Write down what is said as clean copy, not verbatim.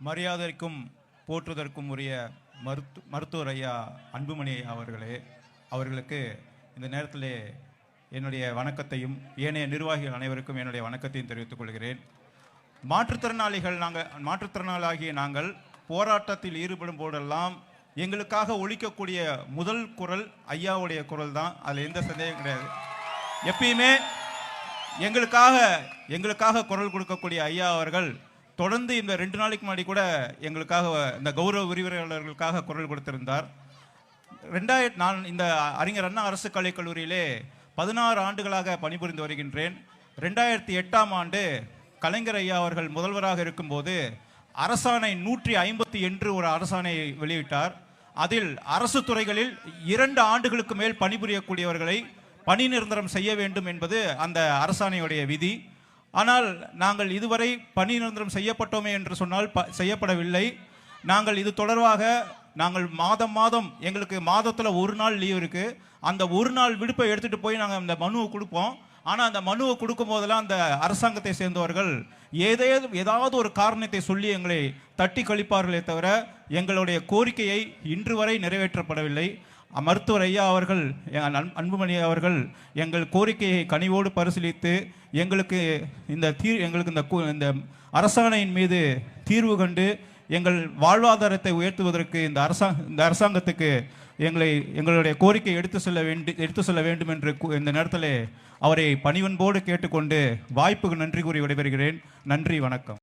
மரியாதைக்கும் போற்றுவதற்கும் உரிய மருத்துவர் ஐயா அன்புமணி அவர்களுக்கு இந்த நேரத்திலே என்னுடைய வணக்கத்தையும் ஏனைய நிர்வாகிகள் அனைவருக்கும் என்னுடைய வணக்கத்தையும் தெரிவித்துக் கொள்கிறேன். மாற்றுத்திறனாளியாகிய நாங்கள் போராட்டத்தில் ஈடுபடும் போதெல்லாம் எங்களுக்காக ஒலிக்கக்கூடிய முதல் குரல் ஐயாவுடைய குரல் தான். அதில் எந்த சந்தேகம் கிடையாது. எப்பயுமே எங்களுக்காக குரல் கொடுக்கக்கூடிய ஐயா அவர்கள் தொடர்ந்து இந்த 2 நாளைக்கு முன்னாடி கூட எங்களுக்காக இந்த கௌரவ விரிவுரையாளர்களுக்காக குரல் கொடுத்திருந்தார். நான் இந்த அறிஞர் அண்ணா அரசு கலைக்கல்லூரியிலே 16 ஆண்டுகளாக பணிபுரிந்து வருகின்றேன். 2008ஆம் ஆண்டு கலைஞர் ஐயா அவர்கள் முதல்வராக இருக்கும்போது அரசாணை 150 என்று ஒரு அரசாணை வெளியிட்டார். அதில் அரசு துறைகளில் 2 ஆண்டுகளுக்கு மேல் பணிபுரியக்கூடியவர்களை பணி நிரந்தரம் செய்ய வேண்டும் என்பது அந்த அரசாணையுடைய விதி. ஆனால் நாங்கள் இதுவரை பணி நிரந்தரம் செய்யப்பட்டோமே என்று சொன்னால் செய்யப்படவில்லை. நாங்கள் இது தொடர்பாக மாதம் எங்களுக்கு மாதத்தில் 1 நாள் லீவ் இருக்குது. அந்த 1 நாள் விடுப்பை எடுத்துகிட்டு போய் நாங்கள் அந்த மனுவை கொடுப்போம். ஆனால் அந்த மனுவை கொடுக்கும் போதெல்லாம் அந்த அரசாங்கத்தை சேர்ந்தவர்கள் ஏதாவது ஒரு காரணத்தை சொல்லி எங்களை தட்டி கழிப்பார்களே தவிர எங்களுடைய கோரிக்கையை இன்று வரை நிறைவேற்றப்படவில்லை. மருத்துவர் ஐயா அவர்கள் அன்புமணி அவர்கள் எங்கள் கோரிக்கையை கனிவோடு பரிசீலித்து எங்களுக்கு இந்த அரசாணையின் மீது தீர்வு கண்டு எங்கள் வாழ்வாதாரத்தை உயர்த்துவதற்கு இந்த அரசாங்கத்துக்கு எங்களுடைய கோரிக்கை எடுத்து செல்ல வேண்டும் என்று இந்த நேரத்தில் அவரை பணிவன்போடு கேட்டுக்கொண்டு வாய்ப்புக்கு நன்றி கூறி விடைபெறுகிறேன். நன்றி, வணக்கம்.